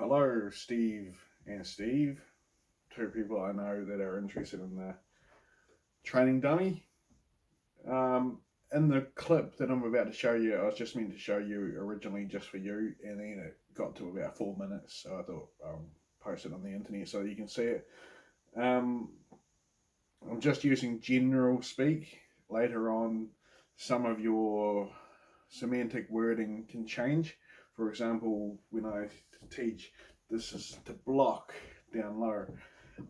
Hello, Steve and Steve, two people I know that are interested in the training dummy. Um, in the clip that I'm about to show you, I was just meant to show you originally just for you, and then it got to about 4 minutes, so I thought I'll post it on the internet so you can see it. Um, I'm just using general speak. Later on, some of your semantic wording can change. For example, when I teach, this is to block down low.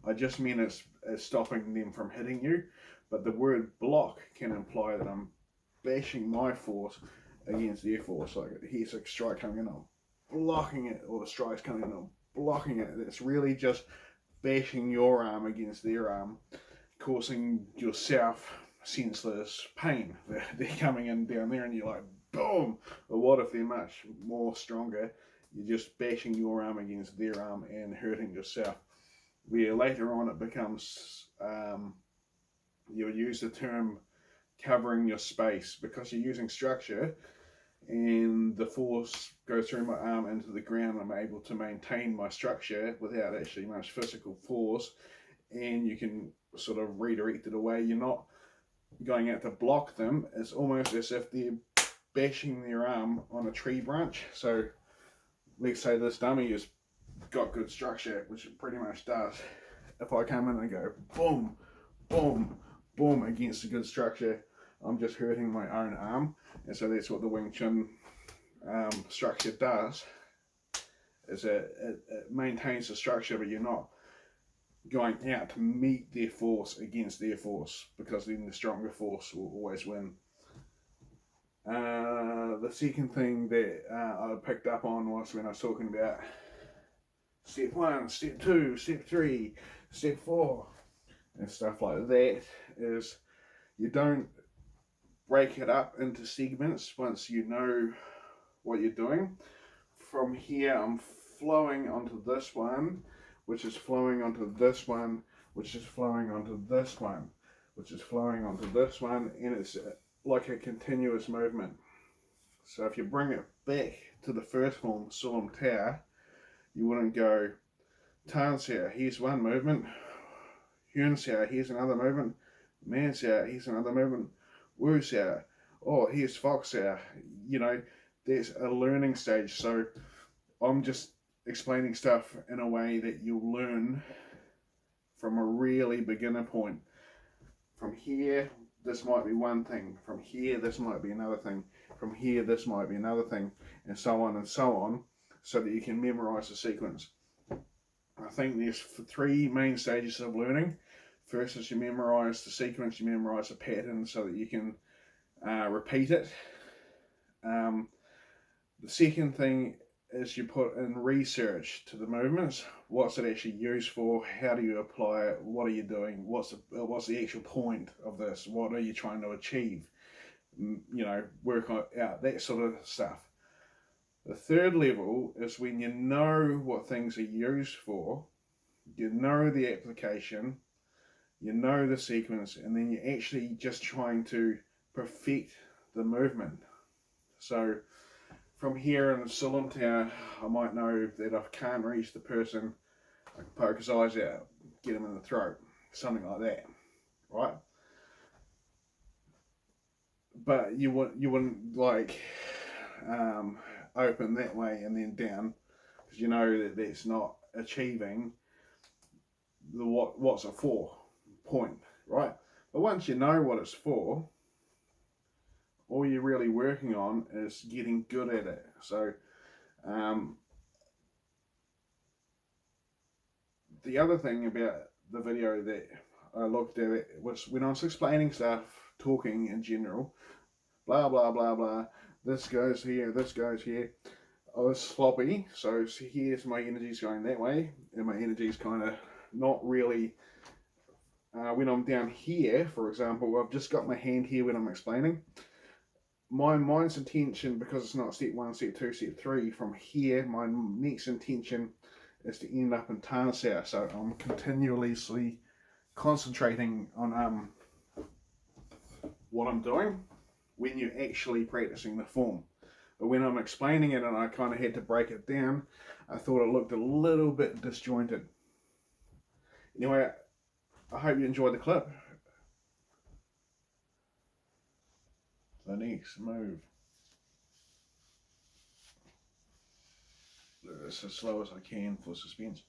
I just mean it's stopping them from hitting you, but the word block can imply that I'm bashing my force against their force. Like here's a strike coming in, I'm blocking it, or the strike's coming in, I'm blocking it. It's really just bashing your arm against their arm, causing yourself senseless pain. They're coming in down there, and you're like, boom. But what if they're much more stronger? You're just bashing your arm against their arm and hurting yourself. Where later on it becomes, you'll use the term covering your space because you're using structure and the force goes through my arm into the ground. I'm able to maintain my structure without actually much physical force, and you can sort of redirect it away. You're not going out to block them. It's almost as if they're bashing their arm on a tree branch. So let's say this dummy has got good structure, which it pretty much does. If I come in and go boom, boom, boom against a good structure, I'm just hurting my own arm. And so that's what the Wing Chun structure does, is it maintains the structure, but you're not going out to meet their force against their force, because then the stronger force will always win. The second thing that I picked up on was when I was talking about step 1, step 2, step 3, step 4, and stuff like that, is you don't break it up into segments once you know what you're doing. From here, I'm flowing onto this one, which is flowing onto this one, which is flowing onto this one, which is flowing onto this one, and it's like a continuous movement. So if you bring it back to the first form, Sulam Tau, you wouldn't go Tan Sia, here's one movement, Hyun Sia, here's another movement, Man Sia, here's another movement, Wu Sia, oh, here's Fox Sia. You know, there's a learning stage. So I'm just explaining stuff in a way that you'll learn from a really beginner point. From here, this might be one thing. From here, this might be another thing. From here, this might be another thing, and so on, so that you can memorize the sequence. I think there's 3 main stages of learning. First is you memorize the sequence, you memorize the pattern so that you can repeat it. The second thing is you put in research to the movements. What's it actually used for? How do you apply it? What are you doing? What's the actual point of this? What are you trying to achieve? You know, work out that sort of stuff. The third level is when you know what things are used for, you know the application, you know the sequence, and then you're actually just trying to perfect the movement. So from here in Sulam Tau, I might know that I can't reach the person, I can poke his eyes out, get him in the throat, something like that, right? But you wouldn't like open that way and then down, because you know that that's not achieving the what's it for point, right? But once you know what it's for, all you're really working on is getting good at it. So the other thing about the video that I looked at it was when I was explaining stuff, talking in general, blah blah blah blah, this goes here, this goes here, I was sloppy. So here's my energy's going that way, and my energy's kind of not really. When I'm down here, for example, I've just got my hand here when I'm explaining. My mind's intention, because it's not step 1, step 2, step 3, from here, my next intention is to end up in Tan Sia. So I'm continuously concentrating on what I'm doing when you're actually practicing the form. But when I'm explaining it and I kind of had to break it down, I thought it looked a little bit disjointed. Anyway, I hope you enjoyed the clip. The next move. It's as slow as I can for suspense.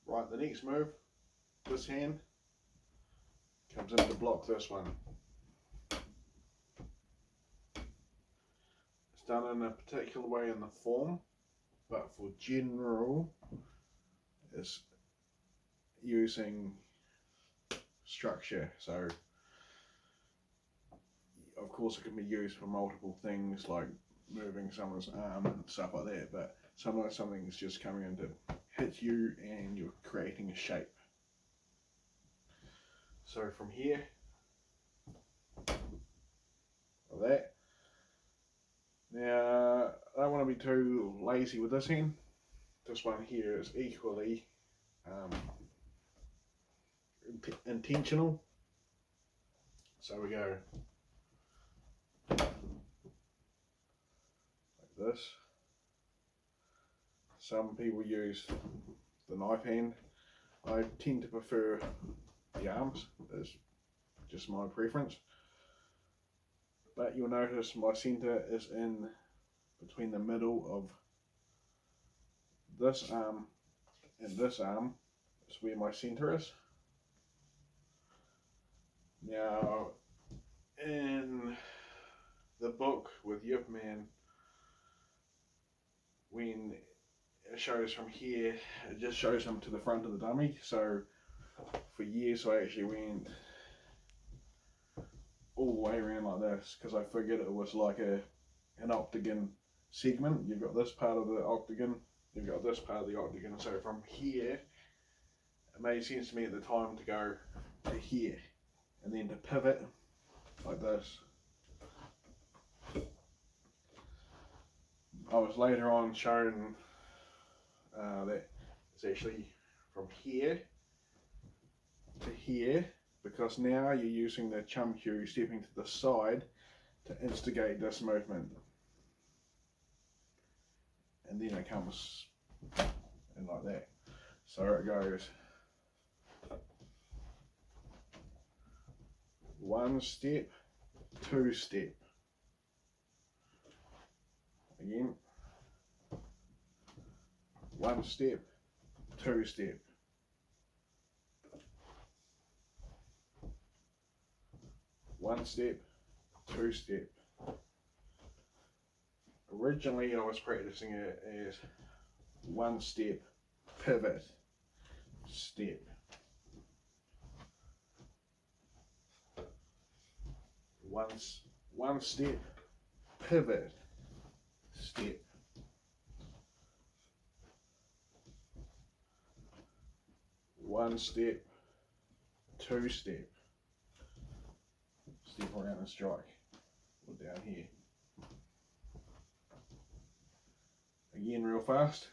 Right, the next move, this hand comes in to block this one. It's done in a particular way in the form, but for general, it's using structure. So, of course, it can be used for multiple things like moving someone's arm and stuff like that, but sometimes something's just coming in to hit you and you're creating a shape. So from here, like that. Now, I don't want to be too lazy with this hand. This one here is equally intentional. So we go like this. Some people use the knife hand. I tend to prefer the arms. It's just my preference. But you'll notice my center is in between the middle of this arm and this arm. Is where my center is. Now, in the book with Yip Man, when it shows from here, it just shows them to the front of the dummy. So for years I actually went all the way around like this because I figured it was like an octagon segment. You've got this part of the octagon, you've got this part of the octagon. So from here, it made sense to me at the time to go to here and then to pivot like this. I was later on shown that it's actually from here to here, because now you're using the Chun cue stepping to the side to instigate this movement. And then it comes in like that. So it goes one step, two step. Again, one step, two step. One step, two step. Originally I was practicing it as one step, pivot, step. One step, pivot, step. One step, two step. Step around and strike. Or down here. Again, real fast.